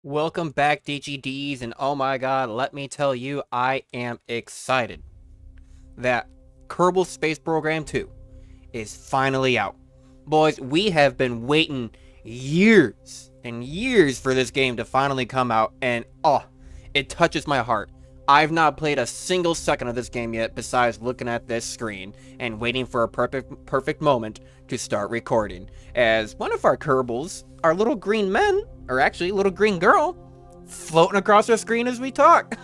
Welcome back, DGDs, and oh my god, let me tell you, I am excited and oh my god, let me tell you, I am excited that Kerbal Space Program 2 is finally out. Boys, we have been waiting years and years for this game to finally come out, and oh, it touches my heart. I've not played a single second of this game yet besides looking at this screen and waiting for a perfect moment to start recording. As one of our Kerbals, our little green men, or actually little green girl, floating across our screen as we talk.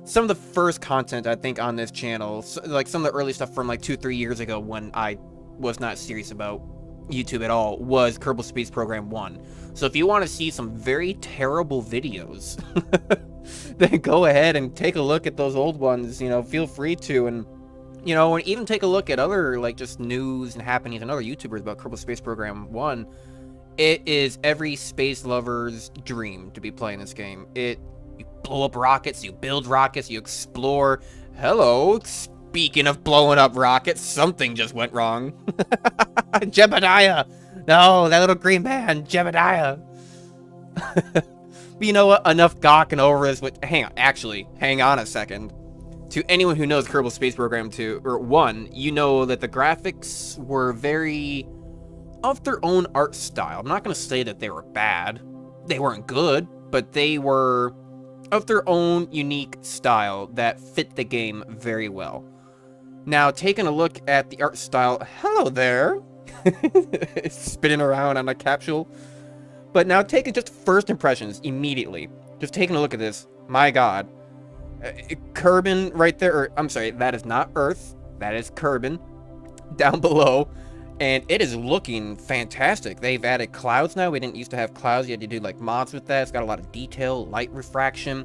Some of the first content I think on this channel, like some of the early stuff from like 2-3 years ago when I was not serious about YouTube at all, was Kerbal Space Program 1. So if you want to see some very terrible videos, then go ahead and take a look at those old ones, feel free to, and and even take a look at other like just news and happenings and other YouTubers about Kerbal Space Program 1. It is every space lover's dream to be playing this game. You blow up rockets, you build rockets, you explore. Hello, speaking of blowing up rockets, something just went wrong. Jebediah! No, that little green man, Jebediah. But you know what? Enough gawking over this. Hang on a second. To anyone who knows Kerbal Space Program 2, or 1, you know that the graphics were very of their own art style. I'm not going to say that they were bad. They weren't good, but they were of their own unique style that fit the game very well. Now, taking a look at the art style, hello there. It's spinning around on a capsule. But now taking just first impressions immediately. Just taking a look at this, my god. Kerbin right there, or I'm sorry, that is not Earth. That is Kerbin down below. And it is looking fantastic. They've added clouds now. We didn't used to have clouds. You had to do like mods with that. It's got a lot of detail, light refraction.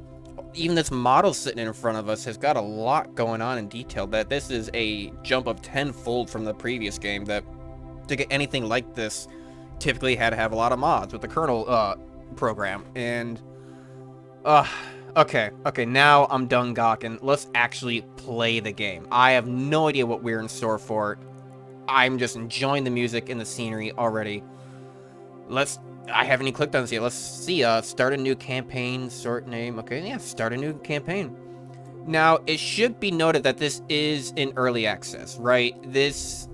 Even this model sitting in front of us has got a lot going on in detail. That this is a jump of tenfold from the previous game. That to get anything like this, typically had to have a lot of mods with the kernel program. And okay, now I'm done gawking. Let's actually play the game. I have no idea what we're in store for. I'm just enjoying the music and the scenery already. I haven't even clicked on this yet. Let's see, start a new campaign, sort name. Okay, yeah, start a new campaign. Now, it should be noted that this is in early access, right? This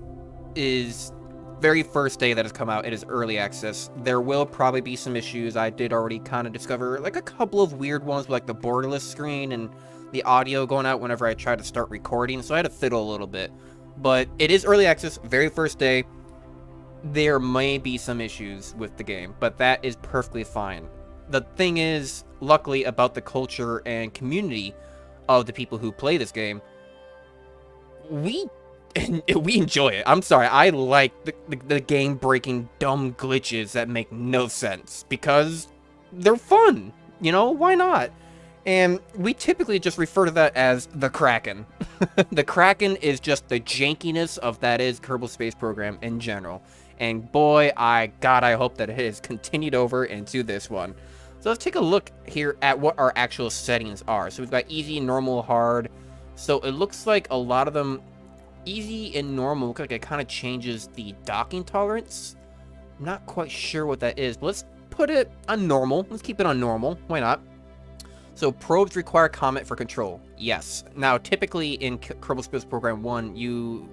is very first day that has come out. It is early access. There will probably be some issues. I did already kind of discover like a couple of weird ones, like the borderless screen and the audio going out whenever I tried to start recording, so I had to fiddle a little bit. But it is early access, very first day. There may be some issues with the game, but that is perfectly fine. The thing is, luckily, about the culture and community of the people who play this game, we enjoy it. I'm sorry, I like the game-breaking dumb glitches that make no sense, because they're fun. Why not? And we typically just refer to that as the Kraken. The Kraken is just the jankiness of that is Kerbal Space Program in general. And boy, I hope that it has continued over into this one. So let's take a look here at what our actual settings are. So we've got easy, normal, hard. So it looks like a lot of them, easy and normal, look like it kind of changes the docking tolerance. I'm not quite sure what that is, but let's put it on normal. Let's keep it on normal. Why not? So probes require comment for control. Yes. Now, typically in Kerbal Space Program 1, you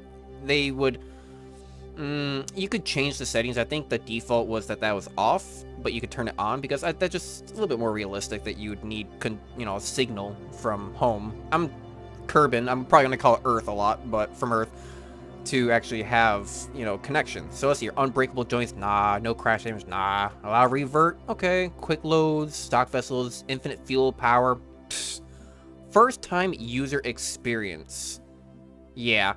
could change the settings. I think the default was that was off, but you could turn it on because that's just a little bit more realistic that you would need, a signal from home. I'm Kerbin. I'm probably going to call it Earth a lot, but from Earth to actually have, connection. So let's see, unbreakable joints, nah. No crash damage, nah. Allow revert, okay. Quick loads, stock vessels, infinite fuel power. Psst. First time user experience. Yeah,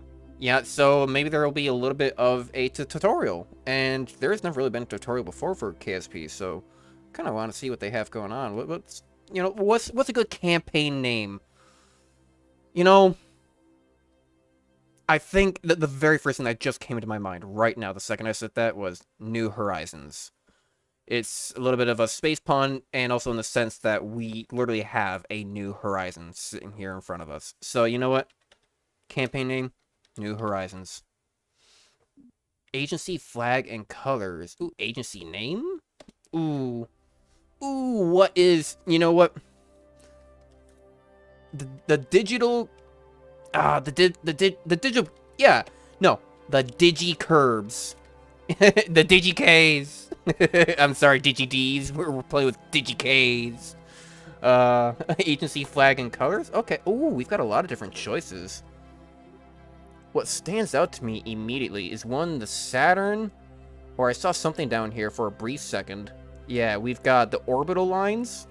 so maybe there will be a little bit of a tutorial. And there's never really been a tutorial before for KSP, so kind of want to see what they have going on. What's a good campaign name? I think that the very first thing that just came into my mind right now, the second I said that, was New Horizons. It's a little bit of a space pun, and also in the sense that we literally have a New Horizons sitting here in front of us. So, you know what? Campaign name, New Horizons. Agency flag and colors. Ooh, agency name? Ooh. Ooh, what is... You know what? The digital... the digital... Yeah. No. The Digi-Curbs. The Digi-Ks. I'm sorry, Digi-Ds. We're playing with Digi-Ks. Agency flag and colors? Okay. Ooh, we've got a lot of different choices. What stands out to me immediately is one, the Saturn, or I saw something down here for a brief second. Yeah, we've got the orbital lines.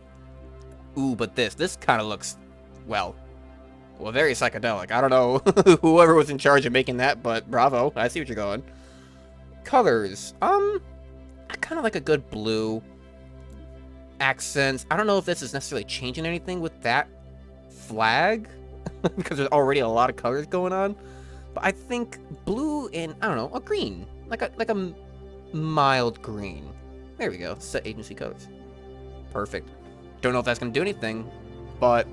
Ooh, but this kind of looks, well, very psychedelic. I don't know whoever was in charge of making that, but bravo. I see what you're going. Colors. I kind of like a good blue. Accents. I don't know if this is necessarily changing anything with that flag, because there's already a lot of colors going on. But I think blue and, I don't know, a green. Like a mild green. There we go. Set agency colors. Perfect. Don't know if that's going to do anything, but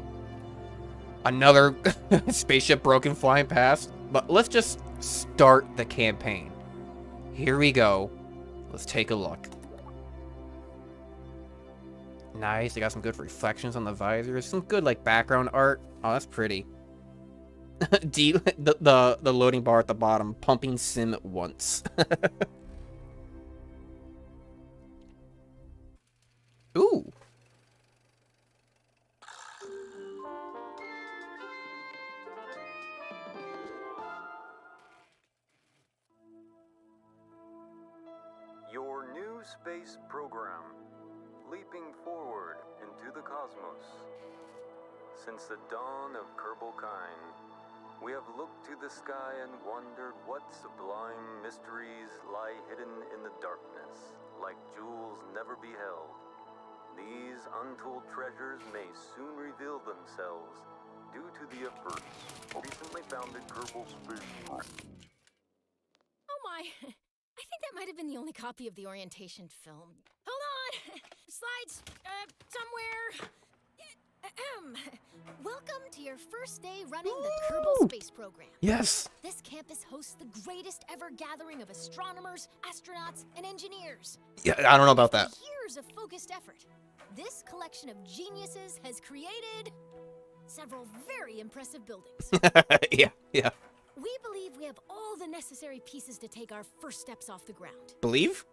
another spaceship broken flying past. But let's just start the campaign. Here we go. Let's take a look. Nice. They got some good reflections on the visors. Some good, like, background art. Oh, that's pretty. The loading bar at the bottom, pumping sim once. Ooh. Your new space program, leaping forward into the cosmos. Since the dawn of Kerbal kind, we have looked to the sky and wondered what sublime mysteries lie hidden in the darkness, like jewels never beheld. These untold treasures may soon reveal themselves due to the efforts recently founded Kerbal Space. Oh my, I think that might have been the only copy of the orientation film. Hold on! Slides, somewhere. Welcome to your first day running the Kerbal Space Program. Yes. This campus hosts the greatest ever gathering of astronomers, astronauts, and engineers. Yeah, I don't know about that. Years of focused effort. This collection of geniuses has created several very impressive buildings. Yeah. We believe we have all the necessary pieces to take our first steps off the ground. Believe?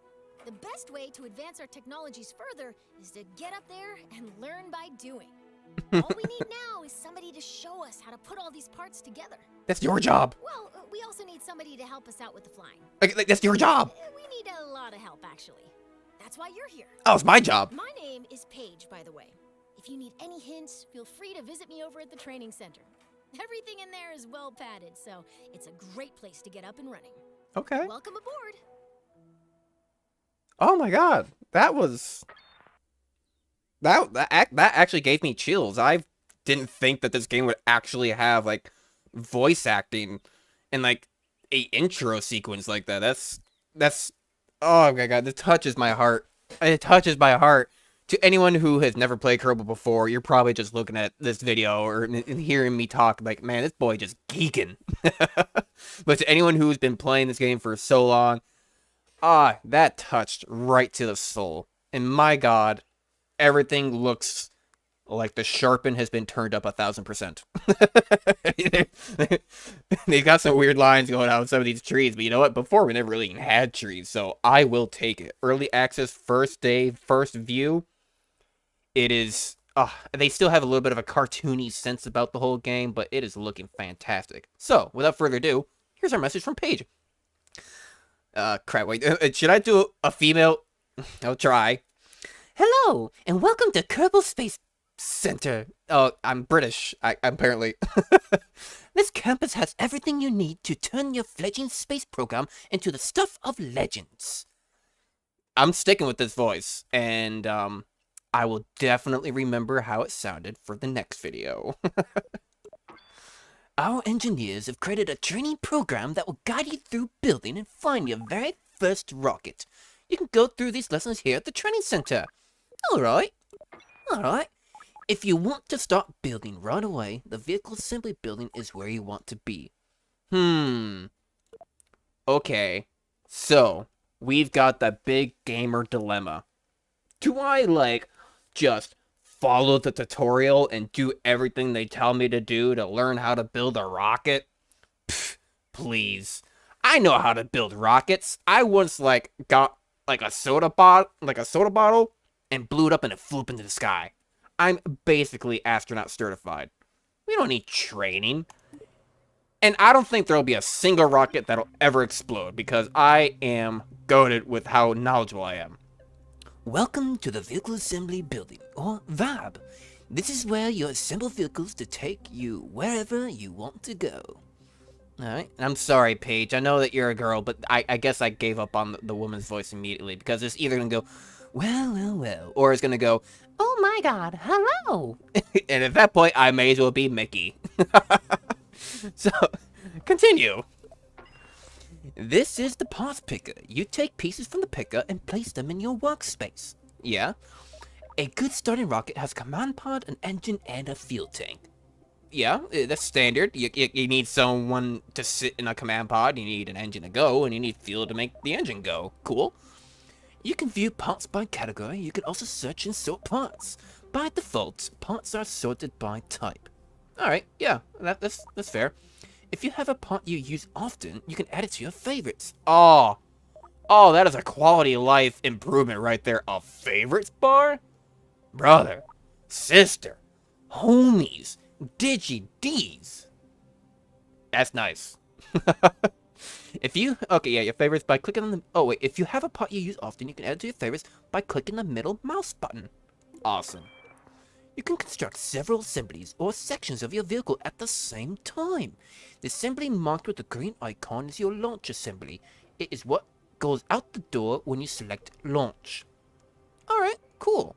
The best way to advance our technologies further is to get up there and learn by doing. All we need now is somebody to show us how to put all these parts together. That's your job. Well, we also need somebody to help us out with the flying. Like that's your job. We need a lot of help, actually. That's why you're here. Oh, it's my job. My name is Paige, by the way. If you need any hints, feel free to visit me over at the training center. Everything in there is well padded, so it's a great place to get up and running. Okay. Welcome aboard. Oh my god, that was that actually gave me chills. I didn't think that this game would actually have like voice acting and like a intro sequence like that. That's oh my god, this touches my heart. It touches my heart. To anyone who has never played Kerbal before, you're probably just looking at this video or and hearing me talk like, man, this boy just geeking. But to anyone who's been playing this game for so long, that touched right to the soul. And my god, everything looks like the sharpen has been turned up 1,000%. They've got some weird lines going on with some of these trees, but you know what? Before we never really even had trees, so I will take it. Early access, first day, first view. It is, they still have a little bit of a cartoony sense about the whole game, but it is looking fantastic. So, without further ado, here's our message from Paige. Crap, wait, should I do a female? I'll try. Hello, and welcome to Kerbal Space Center. Oh, I'm British, apparently. This campus has everything you need to turn your fledgling space program into the stuff of legends. I'm sticking with this voice, and, I will definitely remember how it sounded for the next video. Our engineers have created a training program that will guide you through building and flying your very first rocket. You can go through these lessons here at the training center. Alright. If you want to start building right away, the vehicle assembly building is where you want to be. Okay. So, we've got the big gamer dilemma. Do I, like, just follow the tutorial and do everything they tell me to do to learn how to build a rocket? Pfft, please. I know how to build rockets. I once, like, got, like, a soda bottle and blew it up and it flew up into the sky. I'm basically astronaut certified. We don't need training. And I don't think there'll be a single rocket that'll ever explode because I am goated with how knowledgeable I am. Welcome to the Vehicle Assembly Building, or VAB. This is where you assemble vehicles to take you wherever you want to go. Alright, I'm sorry, Paige. I know that you're a girl, but I guess I gave up on the woman's voice immediately because it's either gonna go, well, well, well, or it's gonna go, oh my god, hello! And at that point, I may as well be Mickey. So, continue. This is the parts picker. You take pieces from the picker and place them in your workspace. Yeah? A good starting rocket has a command pod, an engine, and a fuel tank. Yeah, that's standard. You need someone to sit in a command pod, you need an engine to go, and you need fuel to make the engine go. Cool. You can view parts by category. You can also search and sort parts. By default, parts are sorted by type. Alright, yeah, that's fair. If you have a part you use often, you can add it to your favorites. Oh, that is a quality of life improvement right there. A favorites bar? Brother, sister, homies, digi-Ds. That's nice. Your favorites by clicking on the, if you have a part you use often, you can add it to your favorites by clicking the middle mouse button. Awesome. You can construct several assemblies or sections of your vehicle at the same time. The assembly marked with the green icon is your launch assembly. It is what goes out the door when you select launch. Alright, cool.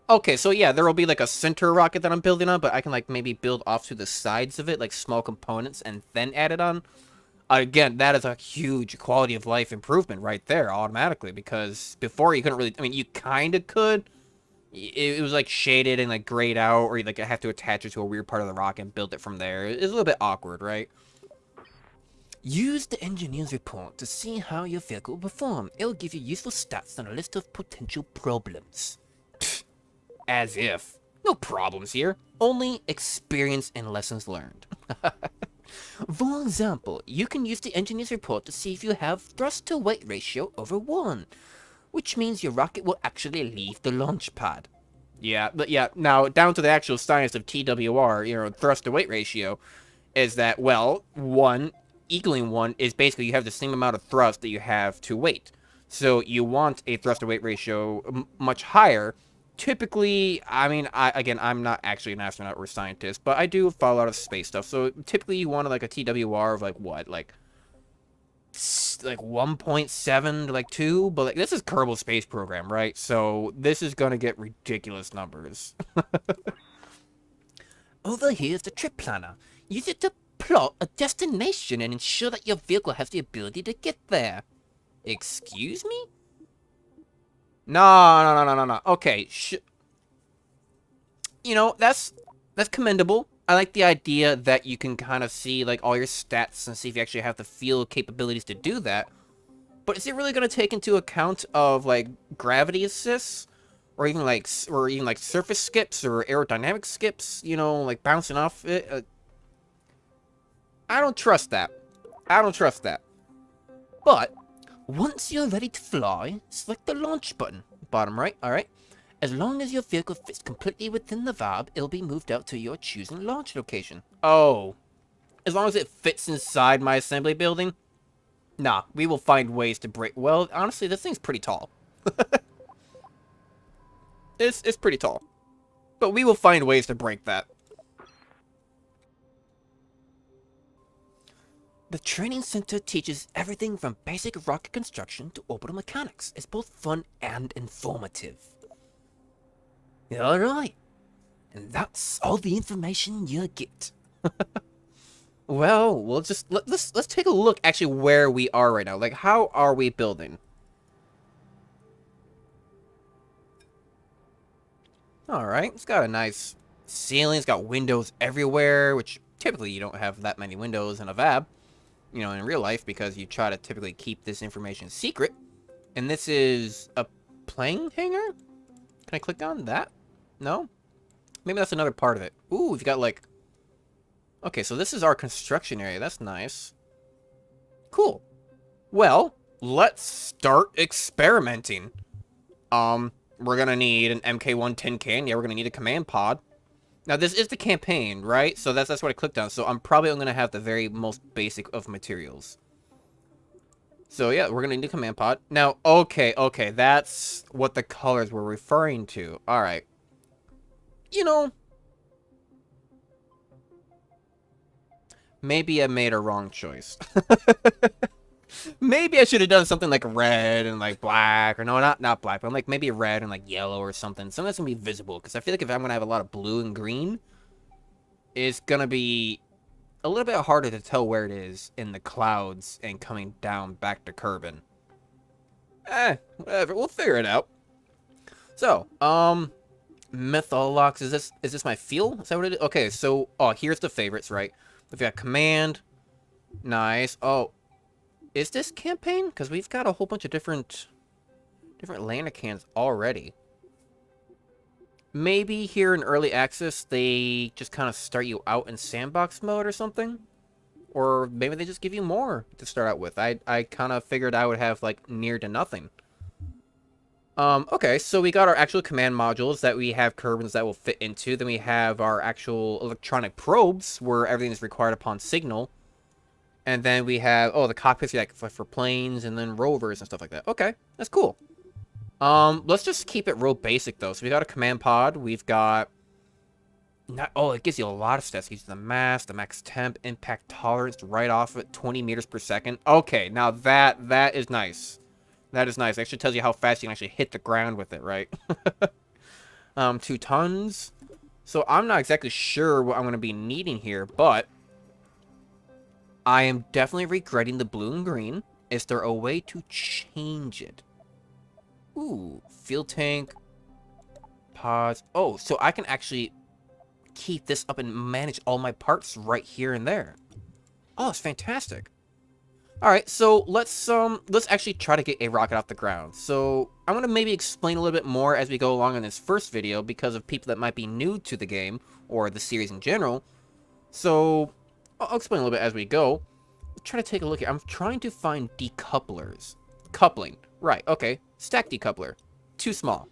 Okay, so yeah, there will be like a center rocket that I'm building on, but I can like maybe build off to the sides of it, like small components, and then add it on. Again, that is a huge quality of life improvement right there automatically, because before you couldn't really, I mean, you kind of could. It was like shaded and like grayed out, or you like have to attach it to a weird part of the rock and build it from there. It's a little bit awkward, right? Use the engineer's report to see how your vehicle will perform. It'll give you useful stats and a list of potential problems. Pfft, as if. No problems here. Only experience and lessons learned. For example, you can use the engineer's report to see if you have thrust-to-weight ratio over 1. Which means your rocket will actually leave the launch pad. Yeah, but yeah, now down to the actual science of TWR, thrust to weight ratio, is that, well, 1 equaling 1 is basically you have the same amount of thrust that you have to weight. So you want a thrust to weight ratio much higher. Typically, I mean, I'm not actually an astronaut or a scientist, but I do follow a lot of space stuff. So typically you want like a TWR of like what, like 1.7 to like 2, but like this is Kerbal Space Program, right? So this is gonna get ridiculous numbers. Over here is the trip planner. Use it to plot a destination and ensure that your vehicle has the ability to get there. Excuse me? No. Okay, that's commendable. I like the idea that you can kind of see like all your stats and see if you actually have the field capabilities to do that. But is it really going to take into account of like gravity assists, or even like surface skips or aerodynamic skips? Like bouncing off it. I don't trust that. But once you're ready to fly, select the launch button, bottom right. All right. As long as your vehicle fits completely within the VAB, it'll be moved out to your choosing launch location. Oh, as long as it fits inside my assembly building. Nah, we will find ways to break. Well, honestly, this thing's pretty tall. It's pretty tall. But we will find ways to break that. The training center teaches everything from basic rocket construction to orbital mechanics. It's both fun and informative. Alright. And that's all the information you get. Well, let's take a look actually where we are right now. Like, how are we building? Alright, it's got a nice ceiling. It's got windows everywhere, which typically you don't have that many windows in a VAB. you know, in real life, because you try to typically keep this information secret. And this is a plane hangar? Can I click on that? No? Maybe that's another part of it. Ooh, we've got like... Okay, so this is our construction area. That's nice. Cool. Well, let's start experimenting. We're gonna need an MK110K, and yeah, we're gonna need a command pod. Now, this is the campaign, right? So that's what I clicked on. So I'm probably only gonna have the very most basic of materials. So yeah, we're gonna need a command pod. Now, okay, that's what the colors were referring to. Alright. You know, maybe I made a wrong choice. Maybe I should have done something like red and like black, or no, not black, but like maybe red and like yellow or something. Something that's gonna be visible, because I feel like if I'm gonna have a lot of blue and green, it's gonna be a little bit harder to tell where it is in the clouds and coming down back to Kerbin. Whatever, we'll figure it out. So, Mytholox, is this my fuel? Is that what it is? Okay, so, oh, here's the favorites, right? We've got command. Nice. Oh, is this campaign? Because we've got a whole bunch of different lander cans already. Maybe here in early access, they just kind of start you out in sandbox mode or something? Or maybe they just give you more to start out with. I kind of figured I would have, like, near to nothing. Okay, so we got our actual command modules that we have Kerbins that will fit into. Then we have our actual electronic probes, where everything is required upon signal. And then we have, oh, the cockpits like for planes and then rovers and stuff like that. Okay, that's cool. Let's just keep it real basic, though. So we got a command pod. We've got... Oh, it gives you a lot of stats. It gives you the mass, the max temp, impact tolerance right off at 20 meters per second. Okay, now that is nice. That is nice. It actually tells you how fast you can actually hit the ground with it, right? 2 tons. So I'm not exactly sure what I'm going to be needing here, but I am definitely regretting the blue and green. Is there a way to change it? Ooh, fuel tank, pods. Oh, so I can actually keep this up and manage all my parts right here and there. Oh, it's fantastic. All right, so let's actually try to get a rocket off the ground. So I'm gonna maybe explain a little bit more as we go along in this first video because of people that might be new to the game or the series in general. So I'll explain a little bit as we go. Try to take a look here. I'm trying to find decouplers. Coupling. Right, okay. Stack decoupler. Too small.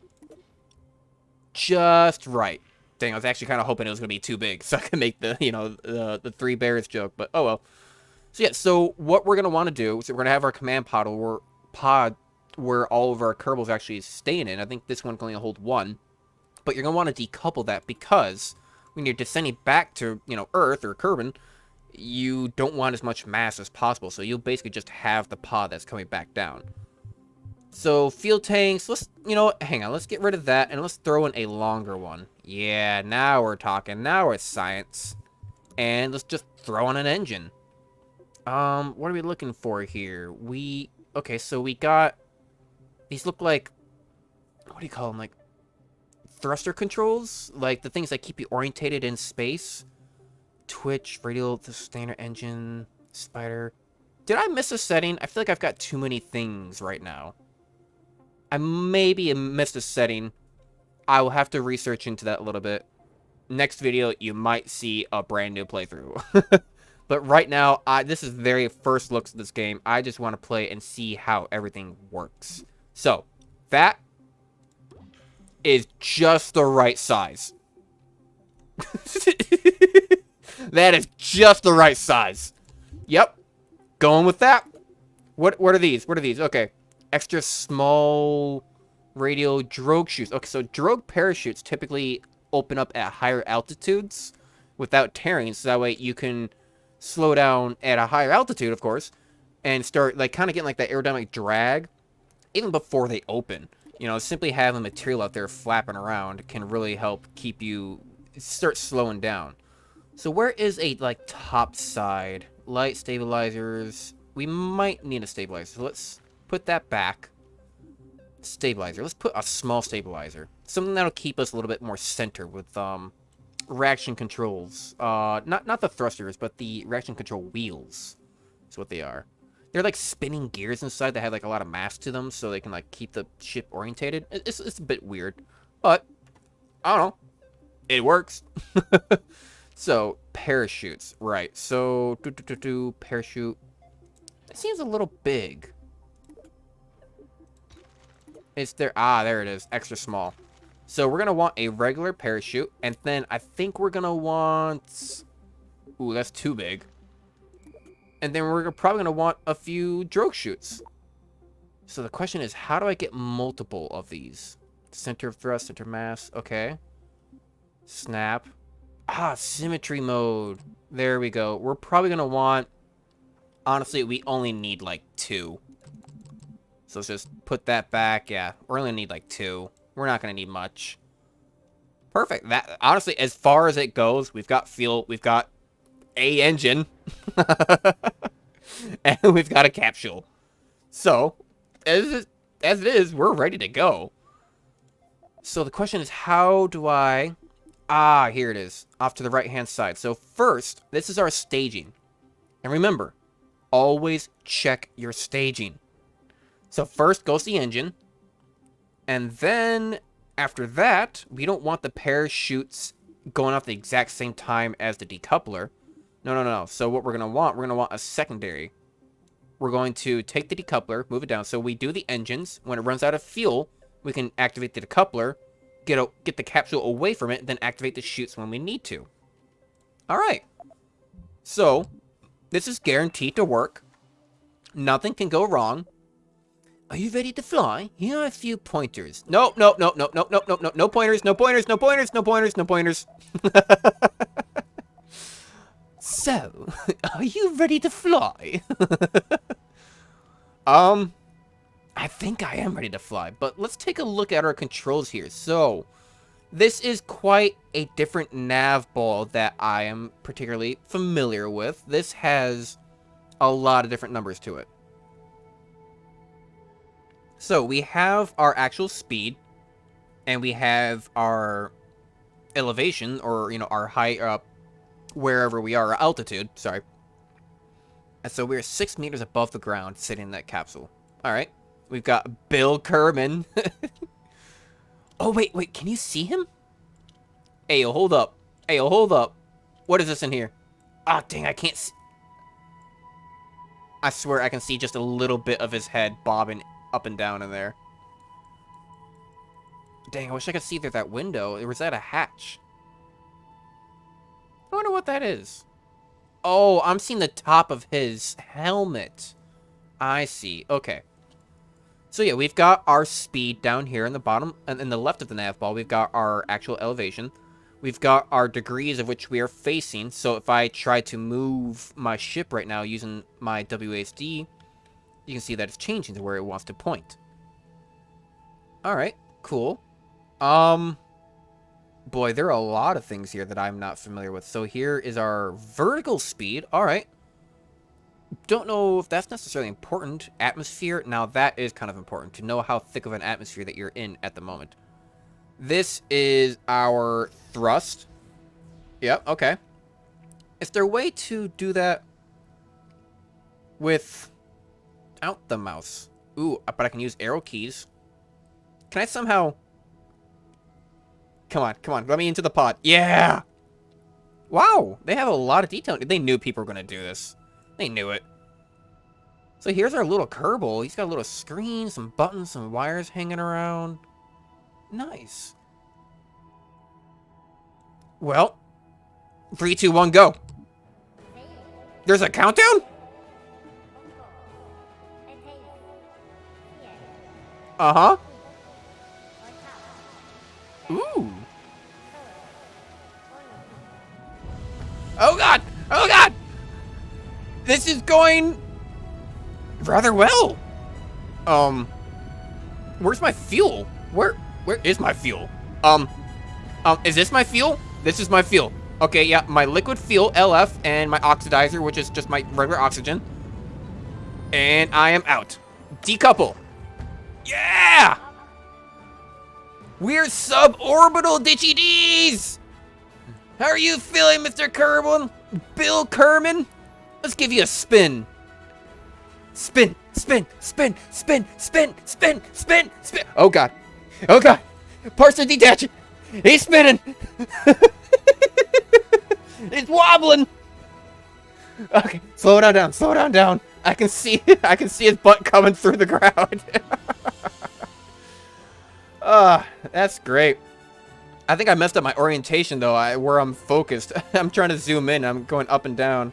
Just right. Dang, I was actually kind of hoping it was going to be too big so I could make the, you know, the three bears joke, but oh well. So yeah, so what we're going to want to do is we're going to have our command pod where all of our Kerbals actually staying in. I think this one can only hold one, but you're going to want to decouple that because when you're descending back to, you know, Earth or Kerbin, you don't want as much mass as possible, so you'll basically just have the pod that's coming back down. So, fuel tanks, let's, you know, hang on, let's get rid of that, and let's throw in a longer one. Yeah, now we're talking, now it's science. And let's just throw on an engine. What are we looking for here? Okay, so we got, these look like, what do you call them, like, thruster controls? Like, the things that keep you orientated in space. Twitch, radial, the standard engine, spider. Did I miss a setting? I feel like I've got too many things right now. I maybe missed a setting. I will have to research into that a little bit. Next video, you might see a brand new playthrough. But right now, this is very first looks at this game. I just want to play and see how everything works. So, that is just the right size. That is just the right size. Yep. Going with that. What are these? What are these? Okay. Extra small radial drogue chutes. Okay, so drogue parachutes typically open up at higher altitudes without tearing, so that way you can slow down at a higher altitude, of course, and start, like, kind of getting, like, that aerodynamic drag even before they open. You know, simply having material out there flapping around can really help keep you start slowing down. So where is a, like, top side? Light stabilizers. We might need a stabilizer. So let's put that back. Stabilizer. Let's put a small stabilizer. Something that'll keep us a little bit more centered with reaction controls. Not the thrusters, but the reaction control wheels. That's what they are. They're like spinning gears inside that have like a lot of mass to them, so they can like keep the ship orientated. It's a bit weird, but I don't know. It works. So parachutes, right? So parachute. It seems a little big. It's there. Ah, there it is. Extra small. So we're gonna want a regular parachute, and then I think we're gonna want. Ooh, that's too big. And then we're probably gonna want a few drogue chutes. So the question is, how do I get multiple of these? Center of thrust, center mass. Okay. Snap. Ah, symmetry mode. There we go. We're probably gonna want. Honestly, we only need like 2. So let's just put that back. Yeah, we're only gonna need like 2. We're not gonna need much. Perfect. That honestly, as far as it goes, we've got fuel, we've got a engine, and we've got a capsule. So, as it is, we're ready to go. So the question is, how do I? Ah, here it is, off to the right-hand side. So first, this is our staging, and remember, always check your staging. So first goes the engine, and then after that, we don't want the parachutes going off the exact same time as the decoupler. No. So what we're going to want a secondary. We're going to take the decoupler, move it down. So we do the engines. When it runs out of fuel, we can activate the decoupler, get the capsule away from it, then activate the chutes when we need to. All right. So this is guaranteed to work. Nothing can go wrong. Are you ready to fly? Here are a few pointers. No pointers, no pointers, no pointers, no pointers, no pointers. So, are you ready to fly? I think I am ready to fly, but let's take a look at our controls here. So, this is quite a different nav ball that I am particularly familiar with. This has a lot of different numbers to it. So we have our actual speed, and we have our elevation, or, you know, our height up wherever we are, our altitude, sorry. And so we're 6 meters above the ground sitting in that capsule. All right. We've got Bill Kerman. Oh, wait, can you see him? Ayo, hold up. Ayo, hold up. What is this in here? Ah, dang, I can't see. I swear I can see just a little bit of his head bobbing up and down in there. Dang, I wish I could see through that window. Or was that a hatch? I wonder what that is. Oh, I'm seeing the top of his helmet. I see. Okay. So yeah, we've got our speed down here in the bottom, and in the left of the nav ball, we've got our actual elevation. We've got our degrees of which we are facing. So if I try to move my ship right now using my WASD, you can see that it's changing to where it wants to point. Alright, cool. Boy, there are a lot of things here that I'm not familiar with. So here is our vertical speed. Alright. Don't know if that's necessarily important. Atmosphere, now that is kind of important, to know how thick of an atmosphere that you're in at the moment. This is our thrust. Yep, okay. Is there a way to do that without the mouse? Ooh, but I can use arrow keys. Can I somehow... Come on, let me into the pod. Yeah! Wow, they have a lot of detail. They knew people were going to do this. They knew it. So here's our little Kerbal. He's got a little screen, some buttons, some wires hanging around. Nice. Well, 3, 2, 1, go. There's a countdown? Uh-huh. Ooh. Oh god! Oh god! This is going rather well. Where's my fuel? Where is my fuel? Is this my fuel? This is my fuel. Okay, yeah, my liquid fuel, LF, and my oxidizer, which is just my regular oxygen. And I am out. Decouple. Yeah! We're suborbital ditchy D's! How are you feeling, Mr. Kerbal? Bill Kerman? Let's give you a spin. Spin, spin, spin, spin, spin, spin, spin, spin. Oh god. Oh god. Parts are detaching. He's spinning. It's wobbling. Okay, slow down, slow down. I can see his butt coming through the ground. That's great. I think I messed up my orientation though, where I'm focused. I'm trying to zoom in, I'm going up and down.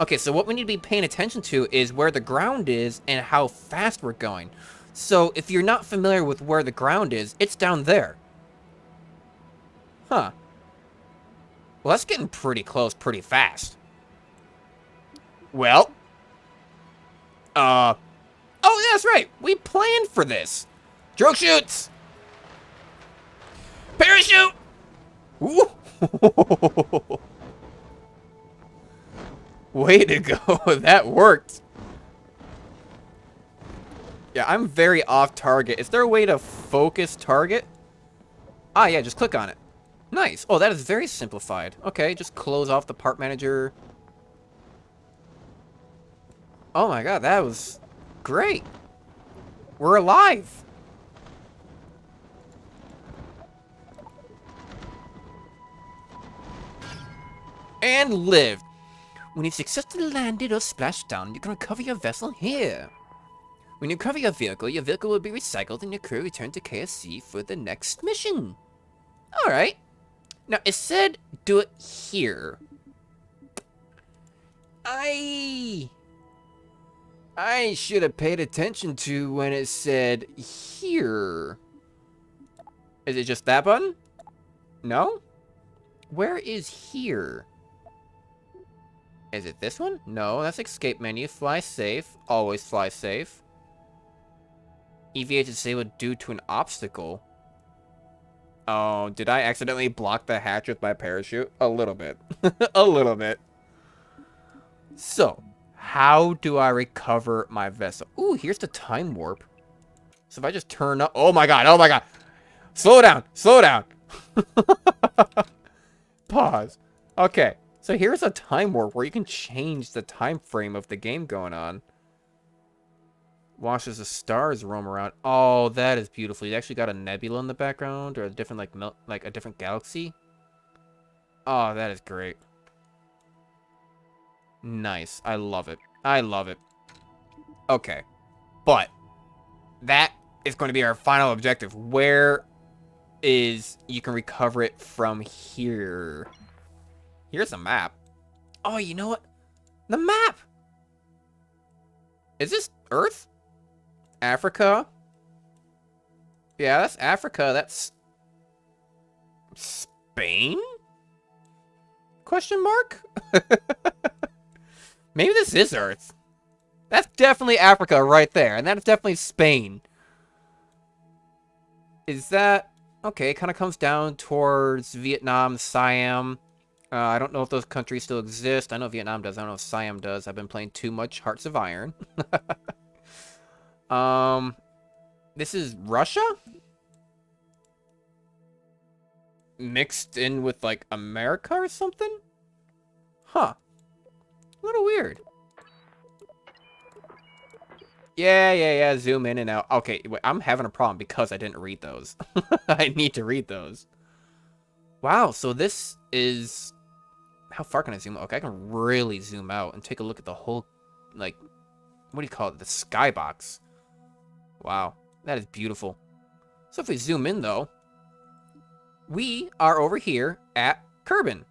Okay, so what we need to be paying attention to is where the ground is and how fast we're going. So if you're not familiar with where the ground is, it's down there. Huh. Well, that's getting pretty close pretty fast. Well. Oh, that's right. We planned for this. Drogue shoots. Parachute. Ooh. Way to go. That worked. Yeah, I'm very off target. Is there a way to focus target? Ah, yeah, just click on it. Nice. Oh, that is very simplified. Okay, just close off the part manager. Oh my god, that was great. We're alive. And lived. When you've successfully landed or splashed down, you can recover your vessel here. When you recover your vehicle will be recycled and your crew return to KSC for the next mission. Alright. Now, it said do it here. I should have paid attention to when it said here. Is it just that button? No? Where is here? Is it this one? No, that's escape menu. Fly safe. Always fly safe. EVA disabled due to an obstacle. Oh, did I accidentally block the hatch with my parachute? A little bit. A little bit. So, how do I recover my vessel? Ooh, here's the time warp. So if I just turn up... Oh my god, oh my god. Slow down, slow down. Pause. Okay, so here's a time warp where you can change the time frame of the game going on. Watch as the stars roam around. Oh, that is beautiful. You actually got a nebula in the background, or a different like a different galaxy. Oh, that is great. Nice. I love it. I love it. Okay, but that is going to be our final objective. Where is you can recover it from here? Here's a map. Oh, you know what? The map. Is this Earth? Africa? Yeah, that's Africa. That's Spain? Question mark? Maybe this is Earth. That's definitely Africa right there. And that's definitely Spain. Is that... Okay, it kind of comes down towards Vietnam, Siam. I don't know if those countries still exist. I know Vietnam does. I don't know if Siam does. I've been playing too much Hearts of Iron. This is Russia? Mixed in with, like, America or something? Huh. A little weird. Yeah. Zoom in and out. Okay, wait, I'm having a problem because I didn't read those. I need to read those. Wow, so this is... How far can I zoom out? Okay, I can really zoom out and take a look at the whole, like, what do you call it? The skybox. Wow, that is beautiful. So if we zoom in, though, we are over here at Kerbin.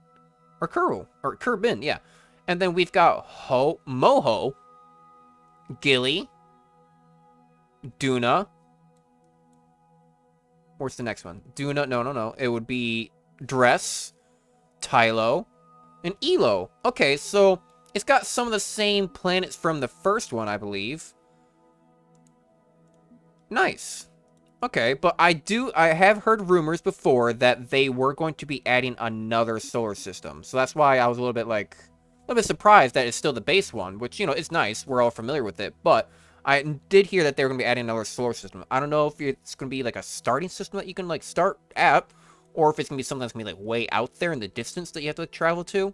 Or Kerbal. Or Kerbin, yeah. And then we've got Moho, Gilly, Duna. Where's the next one? Duna, no. It would be Dress, Tylo, and Elo. Okay, so it's got some of the same planets from the first one, I believe. Nice. Okay, but I have heard rumors before that they were going to be adding another solar system. So that's why I was a little bit surprised that it's still the base one, which, you know, it's nice. We're all familiar with it, but I did hear that they were going to be adding another solar system. I don't know if it's going to be like a starting system that you can, like, start at, or if it's going to be something that's going to be, like, way out there in the distance that you have to travel to.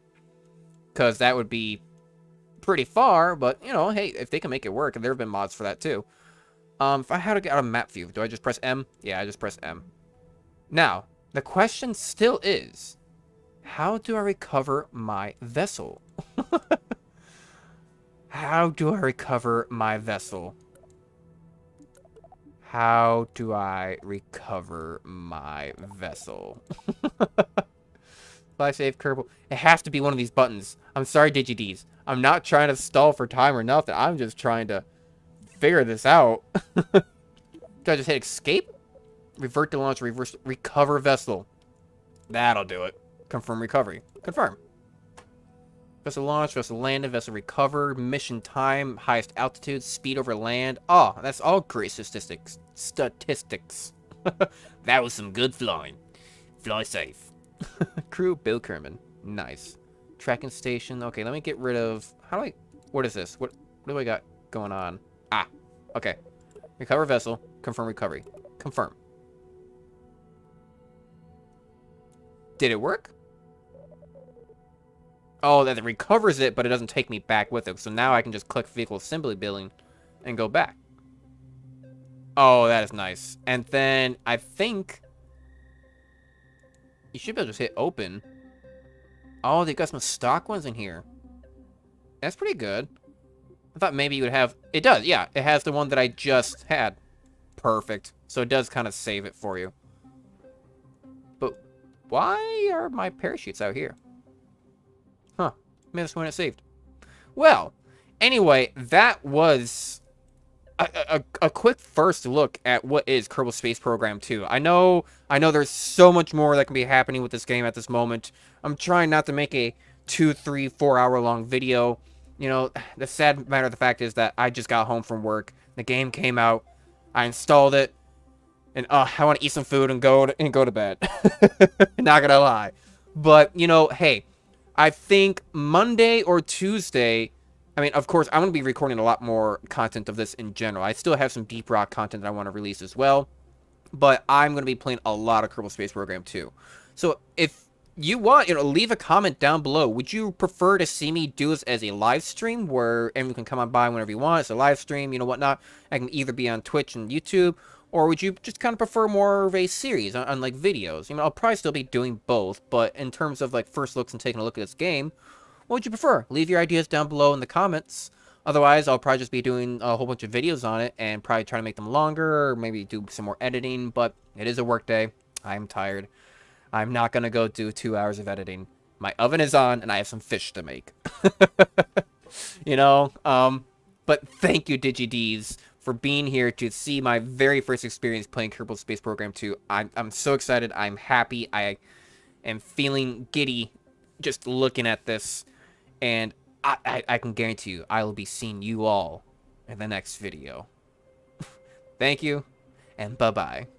Because that would be pretty far, but, you know, hey, if they can make it work, and there have been mods for that, too. If I had to get out of map view, do I just press M? Yeah, I just press M. Now, the question still is, how do I recover my vessel? How do I recover my vessel? How do I recover my vessel? Fly save Kerbal. It has to be one of these buttons. I'm sorry, DigiDs. I'm not trying to stall for time or nothing. I'm just trying to figure this out. Do I just hit escape? Revert to launch, reverse, recover vessel. That'll do it. Confirm recovery. Confirm. Vessel launch, vessel landed, vessel recovered, mission time, highest altitude, speed over land. Oh, that's all great statistics. That was some good flying. Fly safe. Crew, Bill Kerman. Nice. Tracking station. Okay, let me get rid of... How do I... What is this? What do I got going on? Ah, okay. Recover vessel. Confirm recovery. Confirm. Did it work? Oh, that recovers it, but it doesn't take me back with it. So now I can just click vehicle assembly building and go back. Oh, that is nice. And then I think you should be able to just hit open. Oh, they got some stock ones in here. That's pretty good. I thought maybe you would have... It does, yeah. It has the one that I just had. Perfect. So it does kind of save it for you. But why are my parachutes out here? Huh. Maybe that's when it saved. Well, anyway, that was a quick first look at what is Kerbal Space Program 2. I know there's so much more that can be happening with this game at this moment. I'm trying not to make a 2, 3, 4 hour long video. You know, the sad matter of the fact is that I just got home from work. The game came out. I installed it. And I want to eat some food and go to bed. Not gonna lie. But, you know, hey, I think Monday or Tuesday, I mean, of course, I'm going to be recording a lot more content of this in general. I still have some Deep Rock content that I want to release as well. But I'm going to be playing a lot of Kerbal Space Program 2. So if you want, you know, leave a comment down below. Would you prefer to see me do this as a live stream where everyone can come on by whenever you want? It's a live stream, you know, whatnot. I can either be on Twitch and YouTube, or would you just kind of prefer more of a series on like videos? You know, I'll probably still be doing both, but in terms of like first looks and taking a look at this game, what would you prefer? Leave your ideas down below in the comments. Otherwise, I'll probably just be doing a whole bunch of videos on it and probably try to make them longer, or maybe do some more editing, but it is a work day. I'm tired. I'm not going to go do 2 hours of editing. My oven is on, and I have some fish to make. You know? But thank you, DigiDs, for being here to see my very first experience playing Kerbal Space Program 2. I'm so excited. I'm happy. I am feeling giddy just looking at this. And I can guarantee you, I will be seeing you all in the next video. Thank you, and bye-bye.